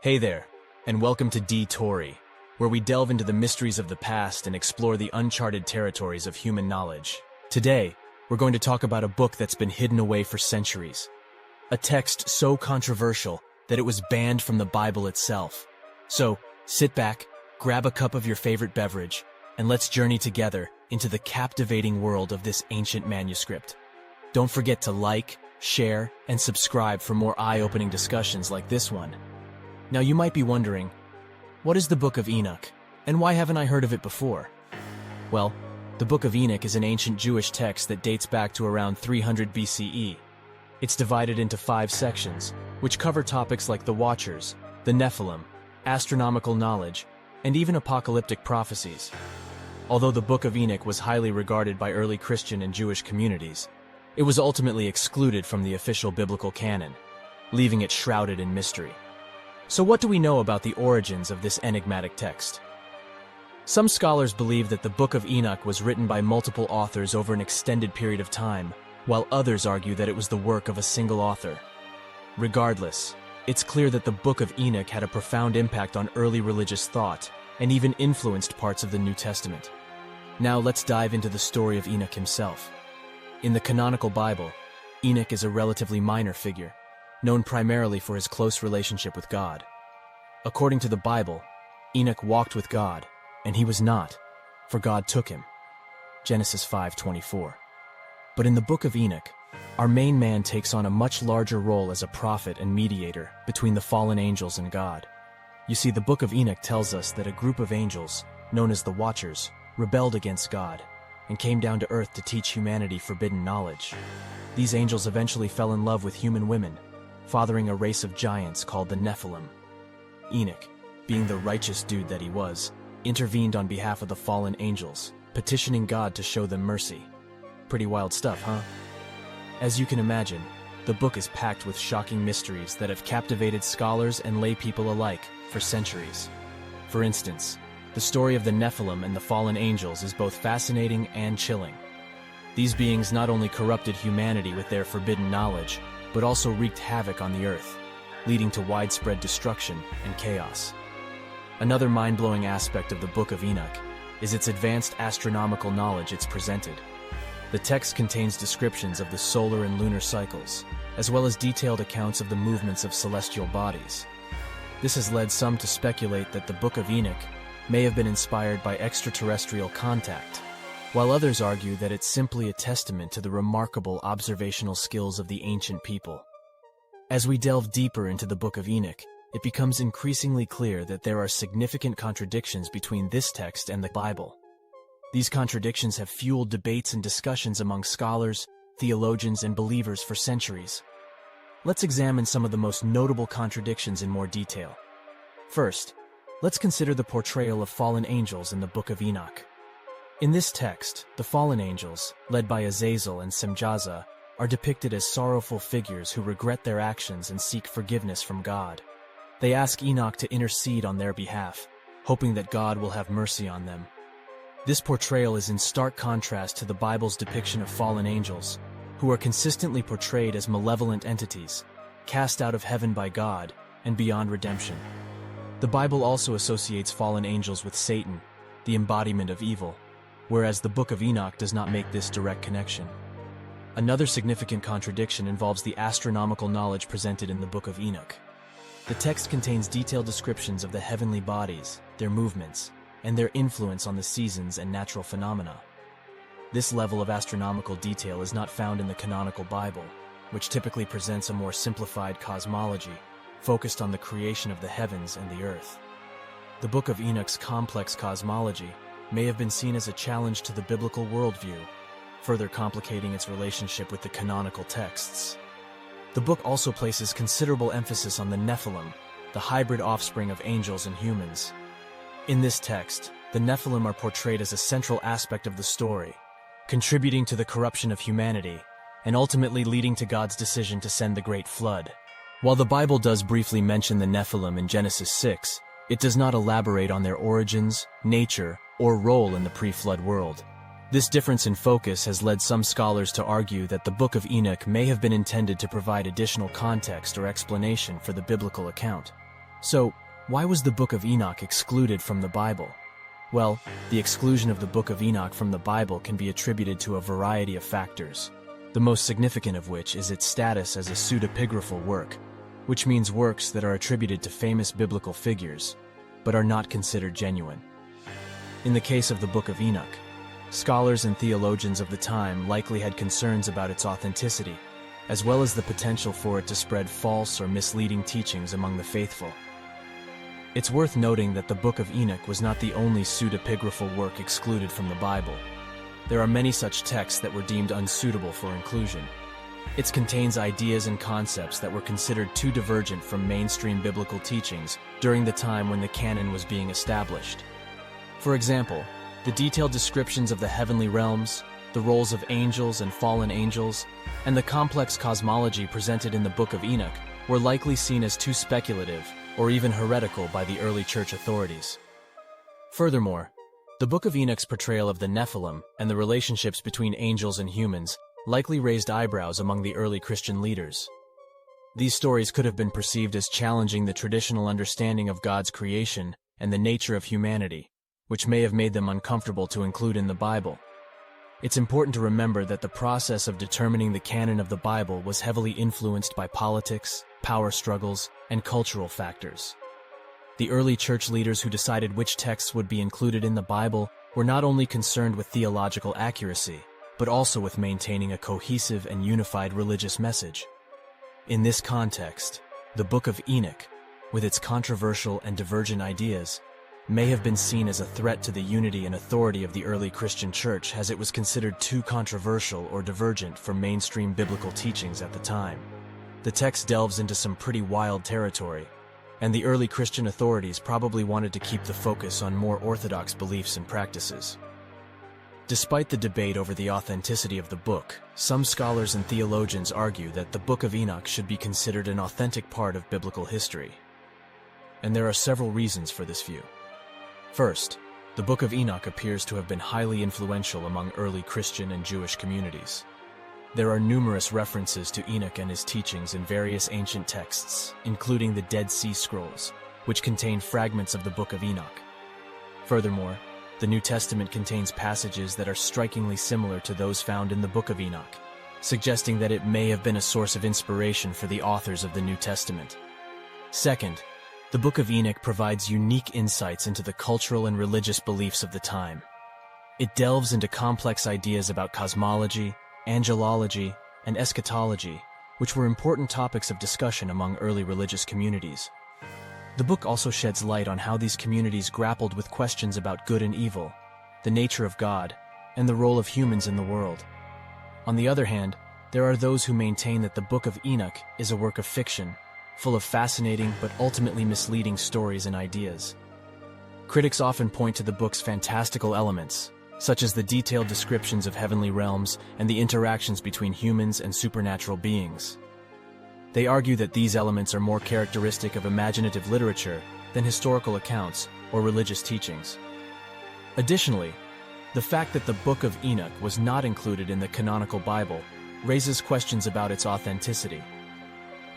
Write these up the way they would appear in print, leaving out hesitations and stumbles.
Hey there, and welcome to Dtory, where we delve into the mysteries of the past and explore the uncharted territories of human knowledge. Today, we're going to talk about a book that's been hidden away for centuries. A text so controversial that it was banned from the Bible itself. So, sit back, grab a cup of your favorite beverage, and let's journey together into the captivating world of this ancient manuscript. Don't forget to like, share, and subscribe for more eye-opening discussions like this one. Now you might be wondering, what is the Book of Enoch, and why haven't I heard of it before? Well, the Book of Enoch is an ancient Jewish text that dates back to around 300 BCE. It's divided into 5 sections, which cover topics like the Watchers, the Nephilim, astronomical knowledge, and even apocalyptic prophecies. Although the Book of Enoch was highly regarded by early Christian and Jewish communities, it was ultimately excluded from the official biblical canon, leaving it shrouded in mystery. So what do we know about the origins of this enigmatic text? Some scholars believe that the Book of Enoch was written by multiple authors over an extended period of time, while others argue that it was the work of a single author. Regardless, it's clear that the Book of Enoch had a profound impact on early religious thought and even influenced parts of the New Testament. Now let's dive into the story of Enoch himself. In the canonical Bible, Enoch is a relatively minor figure, known primarily for his close relationship with God. According to the Bible, Enoch walked with God, and he was not, for God took him. Genesis 5:24. But in the Book of Enoch, our main man takes on a much larger role as a prophet and mediator between the fallen angels and God. You see, the Book of Enoch tells us that a group of angels, known as the Watchers, rebelled against God and came down to earth to teach humanity forbidden knowledge. These angels eventually fell in love with human women, fathering a race of giants called the Nephilim. Enoch, being the righteous dude that he was, intervened on behalf of the fallen angels, petitioning God to show them mercy. Pretty wild stuff, huh? As you can imagine, the book is packed with shocking mysteries that have captivated scholars and lay people alike for centuries. For instance, the story of the Nephilim and the fallen angels is both fascinating and chilling. These beings not only corrupted humanity with their forbidden knowledge, but also wreaked havoc on the earth, leading to widespread destruction and chaos. Another mind-blowing aspect of the Book of Enoch is its advanced astronomical knowledge it's presented. The text contains descriptions of the solar and lunar cycles, as well as detailed accounts of the movements of celestial bodies. This has led some to speculate that the Book of Enoch may have been inspired by extraterrestrial contact, while others argue that it's simply a testament to the remarkable observational skills of the ancient people. As we delve deeper into the Book of Enoch, it becomes increasingly clear that there are significant contradictions between this text and the Bible. These contradictions have fueled debates and discussions among scholars, theologians, and believers for centuries. Let's examine some of the most notable contradictions in more detail. First, let's consider the portrayal of fallen angels in the Book of Enoch. In this text, the fallen angels, led by Azazel and Semjaza, are depicted as sorrowful figures who regret their actions and seek forgiveness from God. They ask Enoch to intercede on their behalf, hoping that God will have mercy on them. This portrayal is in stark contrast to the Bible's depiction of fallen angels, who are consistently portrayed as malevolent entities, cast out of heaven by God and beyond redemption. The Bible also associates fallen angels with Satan, the embodiment of evil, whereas the Book of Enoch does not make this direct connection. Another significant contradiction involves the astronomical knowledge presented in the Book of Enoch. The text contains detailed descriptions of the heavenly bodies, their movements, and their influence on the seasons and natural phenomena. This level of astronomical detail is not found in the canonical Bible, which typically presents a more simplified cosmology, focused on the creation of the heavens and the earth. The Book of Enoch's complex cosmology may have been seen as a challenge to the biblical worldview, further complicating its relationship with the canonical texts. The book also places considerable emphasis on the Nephilim, the hybrid offspring of angels and humans. In this text, the Nephilim are portrayed as a central aspect of the story, contributing to the corruption of humanity, and ultimately leading to God's decision to send the Great Flood. While the Bible does briefly mention the Nephilim in Genesis 6, it does not elaborate on their origins, nature, or role in the pre-flood world. This difference in focus has led some scholars to argue that the Book of Enoch may have been intended to provide additional context or explanation for the biblical account. So, why was the Book of Enoch excluded from the Bible? Well, the exclusion of the Book of Enoch from the Bible can be attributed to a variety of factors, the most significant of which is its status as a pseudepigraphal work, which means works that are attributed to famous biblical figures, but are not considered genuine. In the case of the Book of Enoch, scholars and theologians of the time likely had concerns about its authenticity, as well as the potential for it to spread false or misleading teachings among the faithful. It's worth noting that the Book of Enoch was not the only pseudepigraphal work excluded from the Bible. There are many such texts that were deemed unsuitable for inclusion. It contains ideas and concepts that were considered too divergent from mainstream biblical teachings during the time when the canon was being established. For example, the detailed descriptions of the heavenly realms, the roles of angels and fallen angels, and the complex cosmology presented in the Book of Enoch were likely seen as too speculative or even heretical by the early church authorities. Furthermore, the Book of Enoch's portrayal of the Nephilim and the relationships between angels and humans likely raised eyebrows among the early Christian leaders. These stories could have been perceived as challenging the traditional understanding of God's creation and the nature of humanity, which may have made them uncomfortable to include in the Bible. It's important to remember that the process of determining the canon of the Bible was heavily influenced by politics, power struggles, and cultural factors. The early church leaders who decided which texts would be included in the Bible were not only concerned with theological accuracy, but also with maintaining a cohesive and unified religious message. In this context, the Book of Enoch, with its controversial and divergent ideas, may have been seen as a threat to the unity and authority of the early Christian church, as it was considered too controversial or divergent from mainstream biblical teachings at the time. The text delves into some pretty wild territory, and the early Christian authorities probably wanted to keep the focus on more orthodox beliefs and practices. Despite the debate over the authenticity of the book, some scholars and theologians argue that the Book of Enoch should be considered an authentic part of biblical history. And there are several reasons for this view. First, the Book of Enoch appears to have been highly influential among early Christian and Jewish communities. There are numerous references to Enoch and his teachings in various ancient texts, including the Dead Sea Scrolls, which contain fragments of the Book of Enoch. Furthermore, the New Testament contains passages that are strikingly similar to those found in the Book of Enoch, suggesting that it may have been a source of inspiration for the authors of the New Testament. Second, the Book of Enoch provides unique insights into the cultural and religious beliefs of the time. It delves into complex ideas about cosmology, angelology, and eschatology, which were important topics of discussion among early religious communities. The book also sheds light on how these communities grappled with questions about good and evil, the nature of God, and the role of humans in the world. On the other hand, there are those who maintain that the Book of Enoch is a work of fiction, full of fascinating but ultimately misleading stories and ideas. Critics often point to the book's fantastical elements, such as the detailed descriptions of heavenly realms and the interactions between humans and supernatural beings. They argue that these elements are more characteristic of imaginative literature than historical accounts or religious teachings. Additionally, the fact that the Book of Enoch was not included in the canonical Bible raises questions about its authenticity.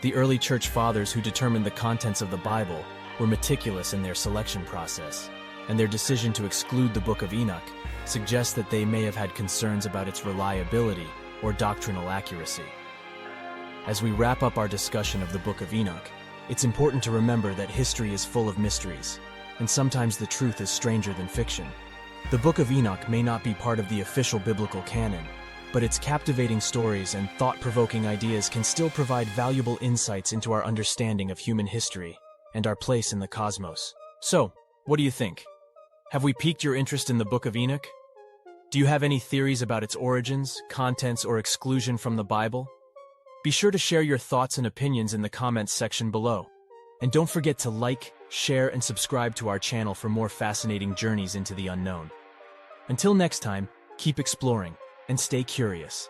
The early church fathers who determined the contents of the Bible were meticulous in their selection process, and their decision to exclude the Book of Enoch suggests that they may have had concerns about its reliability or doctrinal accuracy. As we wrap up our discussion of the Book of Enoch, it's important to remember that history is full of mysteries, and sometimes the truth is stranger than fiction. The Book of Enoch may not be part of the official biblical canon, but its captivating stories and thought-provoking ideas can still provide valuable insights into our understanding of human history and our place in the cosmos. So, what do you think? Have we piqued your interest in the Book of Enoch? Do you have any theories about its origins, contents, or exclusion from the Bible? Be sure to share your thoughts and opinions in the comments section below. And don't forget to like, share, and subscribe to our channel for more fascinating journeys into the unknown. Until next time, keep exploring and stay curious.